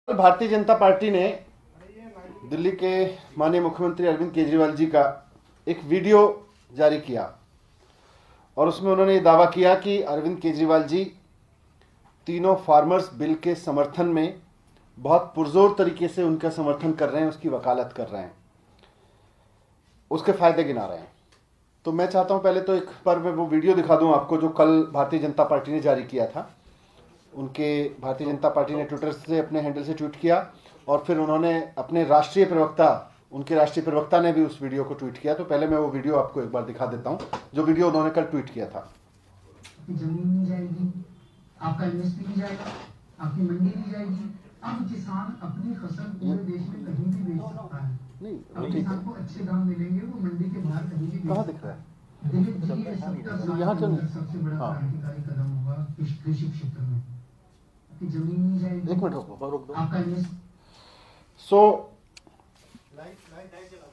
Bharatiya Janata party ने दिल्ली के माननीय मुख्यमंत्री अरविंद केजरीवाल जी का एक वीडियो जारी किया और उसमें उन्होंने ये दावा किया कि अरविंद केजरीवाल जी तीनों फार्मर्स बिल के समर्थन में बहुत पुरजोर तरीके से उनका समर्थन कर रहे हैं, उसकी वकालत कर रहे हैं, उसके फायदे गिना रहे हैं। तो मैं चाहता हूं पहले तो एक बार मैं वो वीडियो दिखा दूं आपको जो कल भारतीय जनता पार्टी ने जारी किया था। उनके भारतीय जनता पार्टी ने ट्विटर से अपने हैंडल से ट्वीट किया और फिर उन्होंने अपने राष्ट्रीय प्रवक्ता, उनके राष्ट्रीय प्रवक्ता ने भी उस वीडियो को ट्वीट किया। तो पहले मैं वो वीडियो आपको एक बार दिखा देता हूं जो वीडियो उन्होंने कल ट्वीट किया था। जमीन नहीं जाएगी, आपका एमएसपी नहीं जाएगा, आपकी मंडी नहीं जाएगी। अब किसान अपनी फसल पूरे देश में कहीं भी बेच सकता है। अब किसान को अच्छे दाम मिलेंगे, वो मंडी के बाहर कहीं भी कहाँ दिख रहा है? दिलीप जी, ये 70 साल के अंदर सबसे बड़ा क्रांतिकारी कदम होगा कृषि क्षेत्र में। आपकी जमीन नहीं जाएगी, एक मिनट रोक दो। आपका एमएसपी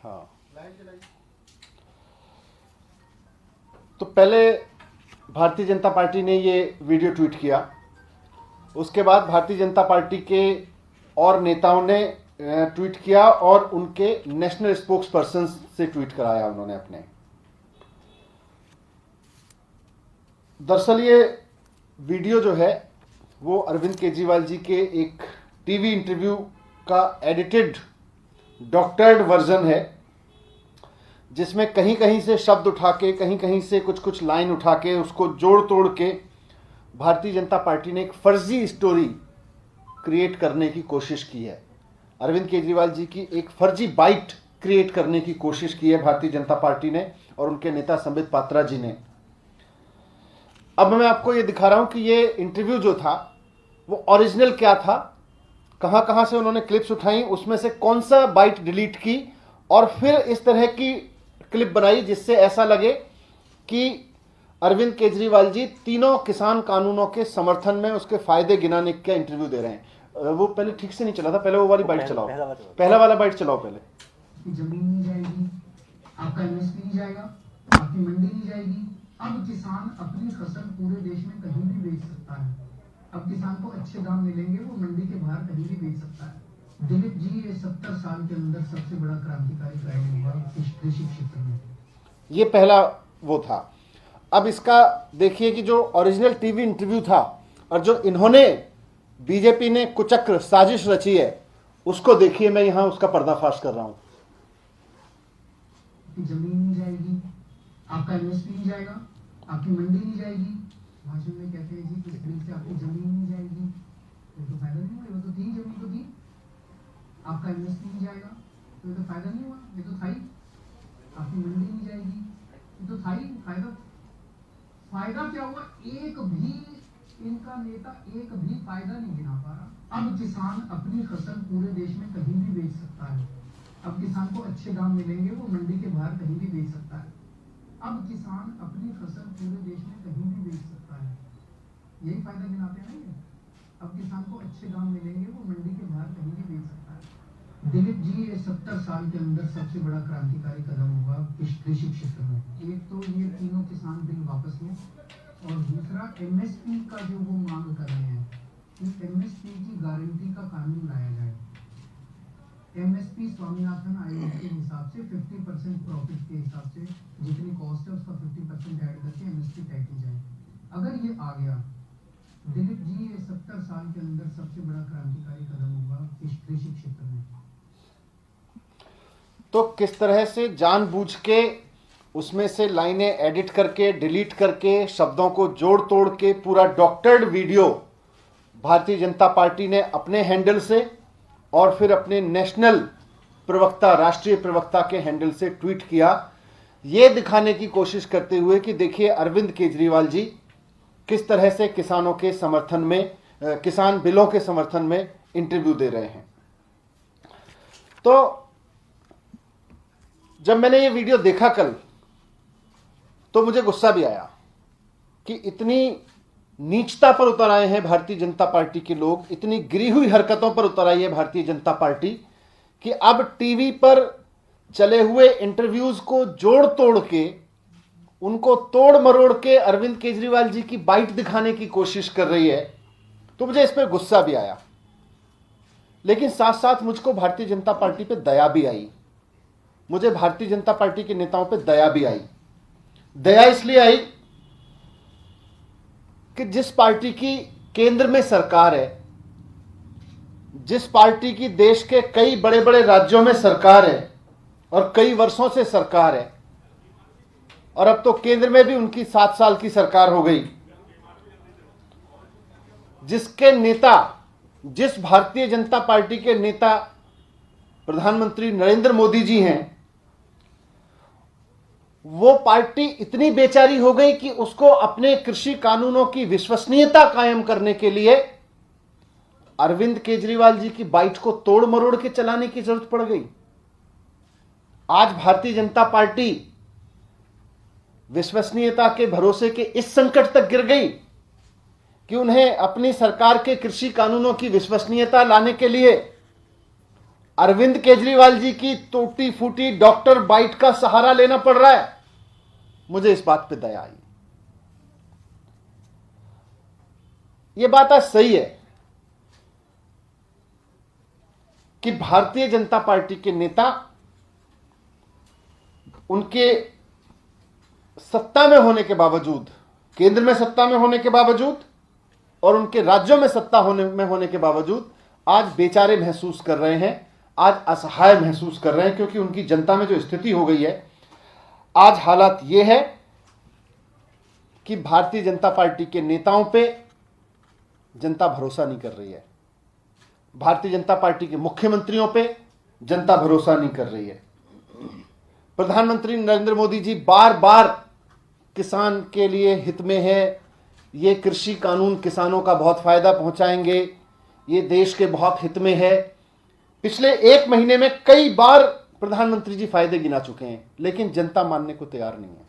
हाँ, तो पहले भारतीय जनता पार्टी ने ये वीडियो ट्वीट किया, उसके बाद भारतीय जनता पार्टी के और नेताओं ने ट्वीट किया और उनके नेशनल स्पोक्स पर्सन से ट्वीट कराया उन्होंने अपने। दरअसल ये वीडियो जो है वो अरविंद केजरीवाल जी के एक टीवी इंटरव्यू का एडिटेड डॉक्टर्ड वर्जन है, जिसमें कहीं कहीं से शब्द उठा के, कहीं कहीं से कुछ कुछ लाइन उठा के, उसको जोड़ तोड़ के भारतीय जनता पार्टी ने एक फर्जी स्टोरी क्रिएट करने की कोशिश की है। अरविंद केजरीवाल जी की एक फर्जी बाइट क्रिएट करने की कोशिश की है भारतीय जनता पार्टी ने और उनके नेता संबित पात्रा जी ने। अब मैं आपको ये दिखा रहा हूं कि ये इंटरव्यू जो था वो ओरिजिनल क्या था, कहां कहां से उन्होंने क्लिप्स उठाई, उसमें से कौन सा बाइट डिलीट की और फिर इस तरह की क्लिप बनाई जिससे ऐसा लगे कि अरविंद केजरीवाल जी तीनों किसान कानूनों के समर्थन में उसके फायदे गिनाने का इंटरव्यू दे रहे हैं। वो पहले ठीक से नहीं चला था, पहले वो वाली बाइट चलाओ, पहला वाला बाइट चलाओ पहले। जमीन नहीं जाएगी, आपका एमएसपी नहीं जाएगा, आपकी मंडी नहीं जाएगी। अब किसान अपनी फसल पूरे देश में कहीं भी बेच सकता है। अब किसान को अच्छे दाम मिलेंगे, वो मंडी के बाहर कहीं भी बेच सकता है। दिलीप जी, ये 70 साल के अंदर सबसे बड़ा क्रांतिकारी कदम होगा कृषि क्षेत्र में। ये पहला वो था। अब इसका देखिए कि जो ओरिजिनल टीवी इंटरव्यू था और जो इन्होंने बीजेपी ने कुचक्र साजिश रची है उसको देखिए। मैं यहां उसका पर्दाफाश कर रहा हूं। जमीन नहीं जाएगी, आपका एमएसपी नहीं जाएगा, आपकी मंडी नहीं जाएगी। भाषण में कहते हैं जी किस बिल से आपकी जमीन नहीं जाएगी, ये तो फायदा नहीं हुआ, ये तो थी जमीन तो थी। आपका एमएसपी नहीं जाएगा तो ये तो फायदा नहीं हुआ, ये तो था ही। आपकी मंडी नहीं जाएगी, ये तो था ही फायदा। फायदा क्या हुआ? एक भी इनका नेता एक भी फायदा नहीं गिना पा रहा। अब किसान अपनी फसल पूरे देश में कहीं भी बेच सकता है। अब किसान को अच्छे दाम मिलेंगे, वो मंडी के बाहर कहीं भी बेच सकता है। अब किसान अपनी फसल पूरे देश में कहीं भी बेच सकता है, यही फायदा गिनाते हैं ना। अब किसान को अच्छे दाम मिलेंगे, वो मंडी के बाहर कहीं भी बेच सकता है। दिलीप जी, ये 70 साल के अंदर सबसे बड़ा क्रांतिकारी कदम होगा कृषि क्षेत्र में। एक तो ये तीनों किसान बिल वापस लें और दूसरा एमएसपी का जो वो मांग कर रहे हैं कि एमएसपी की गारंटी का कानून लाया जाए। एमएसपी स्वामीनाथन आयोग के हिसाब से 50% प्रॉफिट के हिसाब से जितनी कॉस्ट है उसका 50% ऐड करके एमएसपी तय की जाए। अगर ये आ गया, दिलीप जी, ये 70 साल के अंदर सबसे बड़ा क्रांतिकारी कदम होगा कृषि क्षेत्र में। तो किस तरह से जानबूझ के उसमें से लाइनें एडिट करके, डिलीट करके, शब्दों को जोड़ तोड़ के पूरा doctored video Bharatiya Janata party ने अपने हैंडल से और फिर अपने नेशनल प्रवक्ता, राष्ट्रीय प्रवक्ता के हैंडल से ट्वीट किया, ये दिखाने की कोशिश करते हुए कि देखिए अरविंद केजरीवाल जी किस तरह से किसानों के समर्थन में, किसान बिलों के समर्थन में इंटरव्यू दे रहे हैं। तो जब मैंने ये वीडियो देखा कल तो मुझे गुस्सा भी आया कि इतनी नीचता पर उतर आए हैं भारतीय जनता पार्टी के लोग, इतनी गिरी हुई हरकतों पर उतर आई है भारतीय जनता पार्टी कि अब टीवी पर चले हुए इंटरव्यूज को जोड़ तोड़ के, उनको तोड़ मरोड़ के अरविंद केजरीवाल जी की बाइट दिखाने की कोशिश कर रही है। तो मुझे इस पर गुस्सा भी आया लेकिन साथ साथ मुझको भारतीय जनता पार्टी पे दया भी आई। मुझे भारतीय जनता पार्टी के नेताओं पे दया भी आई। दया इसलिए आई कि जिस पार्टी की केंद्र में सरकार है, जिस पार्टी की देश के कई बड़े बड़े राज्यों में सरकार है और कई वर्षों से सरकार है, और अब तो केंद्र में भी उनकी 7 साल की सरकार हो गई, जिसके नेता, जिस भारतीय जनता पार्टी के नेता प्रधानमंत्री नरेंद्र मोदी जी हैं, वो पार्टी इतनी बेचारी हो गई कि उसको अपने कृषि कानूनों की विश्वसनीयता कायम करने के लिए अरविंद केजरीवाल जी की बाइट को तोड़ मरोड़ के चलाने की जरूरत पड़ गई। आज भारतीय जनता पार्टी विश्वसनीयता के भरोसे के इस संकट तक गिर गई कि उन्हें अपनी सरकार के कृषि कानूनों की विश्वसनीयता लाने के लिए अरविंद केजरीवाल जी की टूटी फूटी डॉक्टर बाइट का सहारा लेना पड़ रहा है। मुझे इस बात पे दया आई। यह बात आज सही है कि भारतीय जनता पार्टी के नेता उनके सत्ता में होने के बावजूद, केंद्र में सत्ता में होने के बावजूद और उनके राज्यों में सत्ता होने के बावजूद आज बेचारे महसूस कर रहे हैं, आज असहाय महसूस कर रहे हैं, क्योंकि उनकी जनता में जो स्थिति हो गई है, आज हालात ये है कि भारतीय जनता पार्टी के नेताओं पे जनता भरोसा नहीं कर रही है। भारतीय जनता पार्टी के मुख्यमंत्रियों पे जनता भरोसा नहीं कर रही है। प्रधानमंत्री नरेंद्र मोदी जी बार बार किसान के लिए हित में है, ये कृषि कानून किसानों का बहुत फायदा पहुंचाएंगे, ये देश के बहुत हित में है। पिछले 1 महीने में कई बार प्रधानमंत्री जी फायदे गिना चुके हैं, लेकिन जनता मानने को तैयार नहीं है।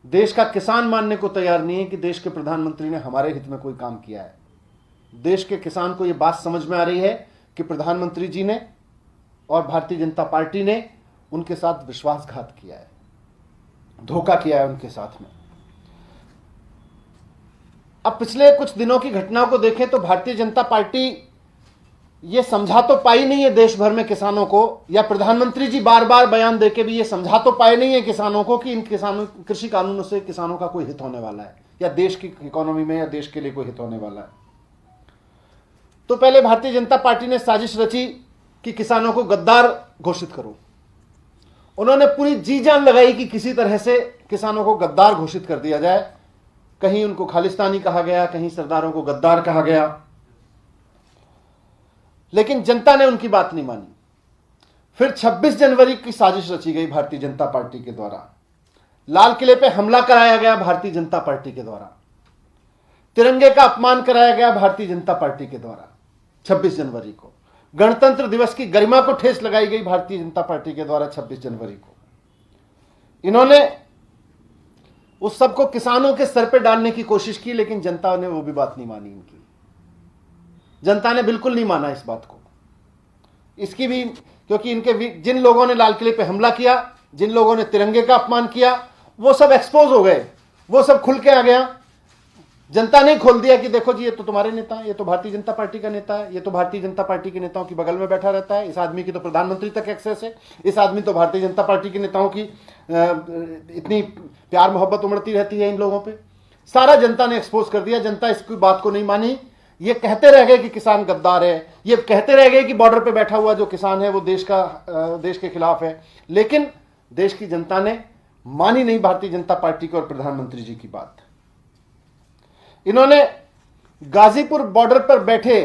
देश का किसान मानने को तैयार नहीं है कि देश के प्रधानमंत्री ने हमारे हित में कोई काम किया है। देश के किसान को यह बात समझ में आ रही है कि प्रधानमंत्री जी ने और भारतीय जनता पार्टी ने उनके साथ विश्वासघात किया है, धोखा किया है उनके साथ में। अब पिछले कुछ दिनों की घटनाओं को देखें तो भारतीय जनता पार्टी ये समझा तो पाई नहीं है देश भर में किसानों को, या प्रधानमंत्री जी बार बार बयान देके भी ये समझा तो पाए नहीं है किसानों को कि इन किसानों कृषि कानूनों से किसानों का कोई हित होने वाला है, या देश की इकोनॉमी में या देश के लिए कोई हित होने वाला है। तो पहले भारतीय जनता पार्टी ने साजिश रची कि किसानों को गद्दार घोषित करो। उन्होंने पूरी जी जान लगाई कि किसी तरह से किसानों को गद्दार घोषित कर दिया जाए। कहीं उनको खालिस्तानी कहा गया, कहीं सरदारों को गद्दार कहा गया, लेकिन जनता ने उनकी बात नहीं मानी। फिर 26 जनवरी की साजिश रची गई भारतीय जनता पार्टी के द्वारा। लाल किले पे हमला कराया गया भारतीय जनता पार्टी के द्वारा, तिरंगे का अपमान कराया गया भारतीय जनता पार्टी के द्वारा। 26 जनवरी को गणतंत्र दिवस की गरिमा को ठेस लगाई गई भारतीय जनता पार्टी के द्वारा। 26 जनवरी को इन्होंने उस सबको किसानों के सर पे डालने की कोशिश की, लेकिन जनता ने वो भी बात नहीं मानी। इनकी जनता ने बिल्कुल नहीं माना इस बात को। इसकी भी क्योंकि इनके जिन लोगों ने लाल किले पे हमला किया, जिन लोगों ने तिरंगे का अपमान किया, वो सब एक्सपोज हो गए, वो सब खुल के आ गया। जनता ने खोल दिया कि देखो जी, ये तो तुम्हारे नेता है, ये तो भारतीय जनता पार्टी का नेता है, ये तो भारतीय जनता पार्टी के नेताओं की बगल में बैठा रहता है, इस आदमी की तो प्रधानमंत्री तक एक्सेस है, इस आदमी तो भारतीय जनता पार्टी के नेताओं की इतनी प्यार मोहब्बत उमड़ती रहती है इन लोगों पे। सारा जनता ने एक्सपोज कर दिया। जनता इसकी बात को नहीं मानी। ये कहते रह गए कि किसान गद्दार है, ये कहते रह गए कि बॉर्डर पे बैठा हुआ जो किसान है वो देश के खिलाफ है, लेकिन देश की जनता ने मानी नहीं भारतीय जनता पार्टी की और प्रधानमंत्री जी की बात। इन्होंने गाजीपुर बॉर्डर पर बैठे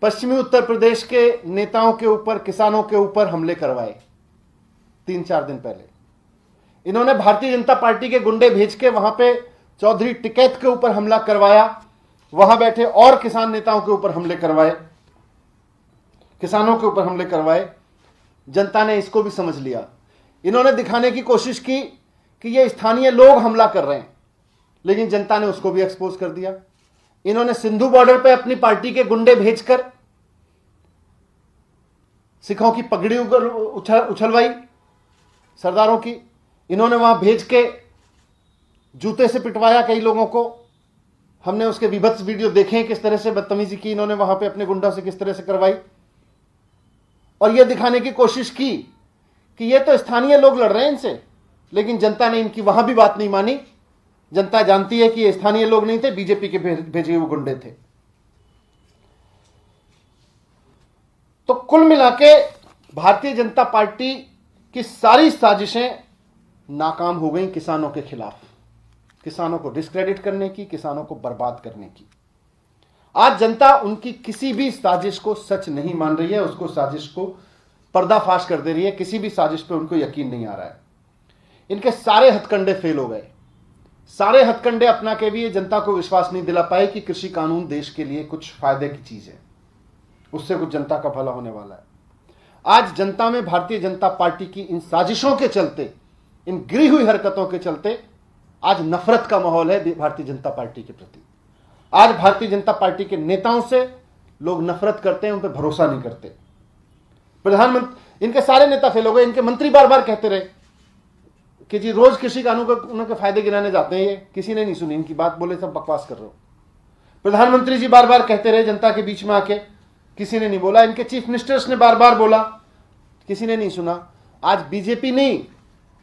पश्चिमी उत्तर प्रदेश के नेताओं के ऊपर, किसानों के ऊपर हमले करवाए। 3-4 दिन पहले इन्होंने भारतीय जनता पार्टी के गुंडे भेज के वहां पे चौधरी टिकैत के ऊपर हमला करवाया, वहां बैठे और किसान नेताओं के ऊपर हमले करवाए, किसानों के ऊपर हमले करवाए। जनता ने इसको भी समझ लिया। इन्होंने दिखाने की कोशिश की कि ये स्थानीय लोग हमला कर रहे हैं, लेकिन जनता ने उसको भी एक्सपोज कर दिया। इन्होंने सिंधु बॉर्डर पे अपनी पार्टी के गुंडे भेजकर सिखों की पगड़ी उछलवाई, सरदारों की। इन्होंने वहां भेज के जूते से पिटवाया कई लोगों को, हमने उसके विभत्स वीडियो देखे किस तरह से बदतमीजी की इन्होंने वहां पे अपने गुंडों से किस तरह से करवाई, और यह दिखाने की कोशिश की कि ये तो स्थानीय लोग लड़ रहे हैं इनसे, लेकिन जनता ने इनकी वहां भी बात नहीं मानी। जनता जानती है कि ये स्थानीय लोग नहीं थे, बीजेपी के भेजे हुए गुंडे थे। तो कुल मिलाके भारतीय जनता पार्टी की सारी साजिशें नाकाम हो गई किसानों के खिलाफ, किसानों को डिस्क्रेडिट करने की, किसानों को बर्बाद करने की। आज जनता उनकी किसी भी साजिश को सच नहीं मान रही है, उसको साजिश को पर्दाफाश कर दे रही है। किसी भी साजिश पे उनको यकीन नहीं आ रहा है। इनके सारे हथकंडे फेल हो गए। सारे हथकंडे अपना के भी ये जनता को विश्वास नहीं दिला पाए कि कृषि कानून देश के लिए कुछ फायदे की चीज है, उससे कुछ जनता का भला होने वाला है। आज जनता में भारतीय जनता पार्टी की इन साजिशों के चलते, इन गिरी हुई हरकतों के चलते आज नफरत का माहौल है भारतीय जनता पार्टी के प्रति। आज भारतीय जनता पार्टी के नेताओं से लोग नफरत करते हैं, उन पर भरोसा नहीं करते। प्रधानमंत्री, इनके सारे नेता फेल हो गए। इनके मंत्री बार बार कहते रहे कि जी रोज कृषि कानून के फायदे गिनाने जाते हैं, ये किसी ने नहीं सुनी इनकी बात, बोले सब बकवास कर रहे हो। प्रधानमंत्री जी बार बार कहते रहे जनता के बीच में आके, किसी ने नहीं बोला। इनके चीफ मिनिस्टर्स ने बार बार बोला, किसी ने नहीं सुना। आज बीजेपी नहीं,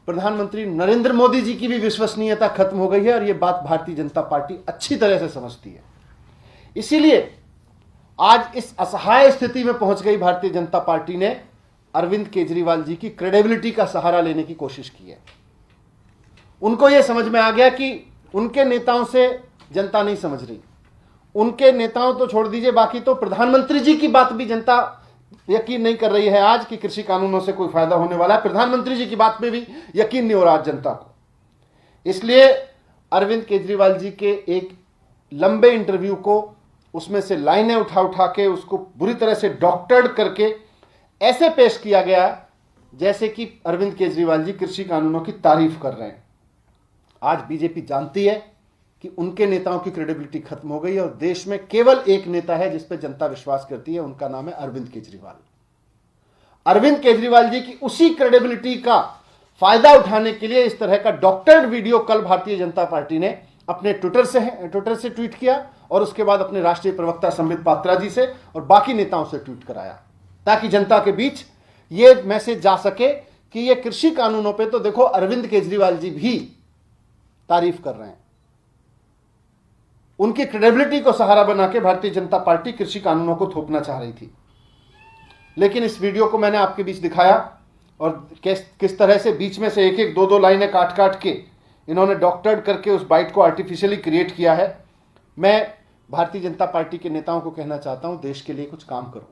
प्रधानमंत्री नरेंद्र मोदी जी की भी विश्वसनीयता खत्म हो गई है, और यह बात भारतीय जनता पार्टी अच्छी तरह से समझती है। इसीलिए आज इस असहाय स्थिति में पहुंच गई भारतीय जनता पार्टी ने अरविंद केजरीवाल जी की क्रेडिबिलिटी का सहारा लेने की कोशिश की है। उनको यह समझ में आ गया कि उनके नेताओं से जनता नहीं समझ रही। उनके नेताओं तो छोड़ दीजिए, बाकी तो प्रधानमंत्री जी की बात भी जनता यकीन नहीं कर रही है आज कि कृषि कानूनों से कोई फायदा होने वाला है। प्रधानमंत्री जी की बात पे भी यकीन नहीं हो रहा जनता को। इसलिए अरविंद केजरीवाल जी के एक लंबे इंटरव्यू को, उसमें से लाइनें उठा उठा के उसको बुरी तरह से डॉक्टर्ड करके ऐसे पेश किया गया जैसे कि अरविंद केजरीवाल जी कृषि कानूनों की तारीफ कर रहे हैं। आज बीजेपी जानती है कि उनके नेताओं की क्रेडिबिलिटी खत्म हो गई है, और देश में केवल एक नेता है जिस पर जनता विश्वास करती है, उनका नाम है अरविंद केजरीवाल। अरविंद केजरीवाल जी की उसी क्रेडिबिलिटी का फायदा उठाने के लिए इस तरह का डॉक्टर्ड वीडियो कल भारतीय जनता पार्टी ने अपने ट्विटर से ट्वीट किया, और उसके बाद अपने राष्ट्रीय प्रवक्ता संबित पात्रा जी से और बाकी नेताओं से ट्वीट कराया, ताकि जनता के बीच यह मैसेज जा सके कि ये कृषि कानूनों पर तो देखो अरविंद केजरीवाल जी भी तारीफ कर रहे हैं। उनकी क्रेडिबिलिटी को सहारा बना के भारतीय जनता पार्टी कृषि कानूनों को थोपना चाह रही थी। लेकिन इस वीडियो को मैंने आपके बीच दिखाया, और किस तरह से बीच में से एक एक दो लाइनें काट काट के इन्होंने डॉक्टर्ड करके उस बाइट को आर्टिफिशियली क्रिएट किया है। मैं भारतीय जनता पार्टी के नेताओं को कहना चाहता हूं, देश के लिए कुछ काम करो,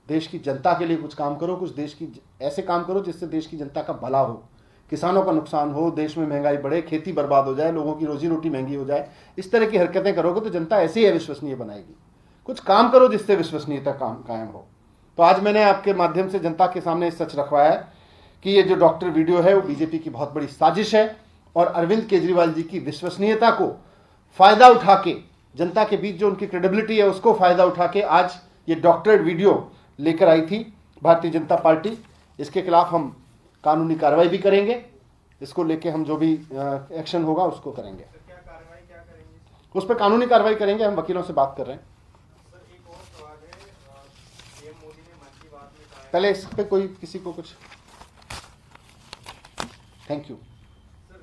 देश की जनता के लिए कुछ काम करो, कुछ देश की ऐसे काम करो जिससे देश की जनता का भला हो, किसानों का नुकसान हो, देश में महंगाई बढ़े, खेती बर्बाद हो जाए, लोगों की रोजी रोटी महंगी हो जाए। इस तरह की हरकतें करोगे तो जनता ऐसे ही अविश्वसनीय बनाएगी। कुछ काम करो जिससे विश्वसनीयता कायम हो। तो आज मैंने आपके माध्यम से जनता के सामने सच रखवाया है कि ये जो डॉक्टर वीडियो है वो बीजेपी की बहुत बड़ी साजिश है, और अरविंद केजरीवाल जी की विश्वसनीयता को फायदा उठा के, जनता के बीच जो उनकी क्रेडिबिलिटी है उसको फायदा उठा के आज ये डॉक्टर्ड वीडियो लेकर आई थी भारतीय जनता पार्टी। इसके खिलाफ हम कानूनी कार्रवाई भी करेंगे, इसको लेके हम जो भी एक्शन होगा उसको करेंगे। तो क्या करेंगे? उस पर कानूनी कार्रवाई करेंगे, हम वकीलों से बात कर रहे हैं। सर एक और सवाल है, पीएम मोदी ने मन की बात में कहा है, पहले इस पे कोई किसी को कुछ, thank you. Sir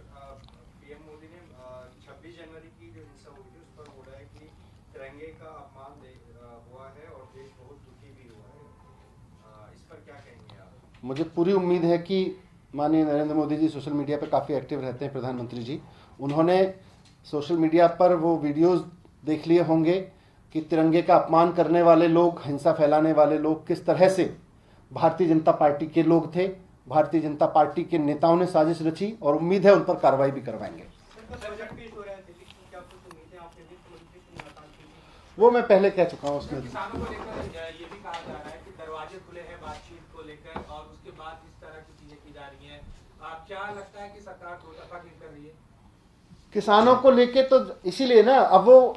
PM Modi ने 26 जनवरी की जो हिंसा हुई थी उस पर बोला है कि तिरंगे का अपमान हुआ है और देश बहुत दुखी भी हुआ है। इस पर क्या कहेंगे आप? मुझे पूरी उम्मीद है कि माननीय नरेंद्र मोदी जी सोशल मीडिया पर काफ़ी एक्टिव रहते हैं, प्रधानमंत्री जी, उन्होंने सोशल मीडिया पर वो वीडियोस देख लिए होंगे कि तिरंगे का अपमान करने वाले लोग, हिंसा फैलाने वाले लोग किस तरह से भारतीय जनता पार्टी के लोग थे। भारतीय जनता पार्टी के नेताओं ने साजिश रची, और उम्मीद है उन पर कार्रवाई भी करवाएंगे। वो मैं पहले कह चुका हूँ उसमें। किसानों को लेकर ये भी कहा जा रहा है कि दरवाजे खुले हैं बातचीत को लेकर, और उसके बाद इस तरह की चीजें की जा रही हैं। आप क्या लगता है कि सरकार दो तरफा खेल कर रही है? किसानों को लेके तो इसीलिए ना, अब वो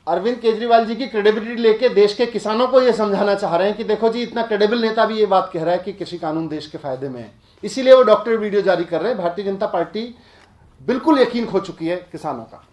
अरविंद केजरीवाल जी की क्रेडिबिलिटी लेके देश के किसानों को ये समझाना चाह रहे हैं कि देखो जी, इतना क्रेडिबल नेता भी ये बात कह रहा है कि कृषि कानून देश के फायदे में है, इसीलिए वो डॉक्टर वीडियो जारी कर रहे हैं। भारतीय जनता पार्टी बिल्कुल यकीन खो चुकी है किसानों का।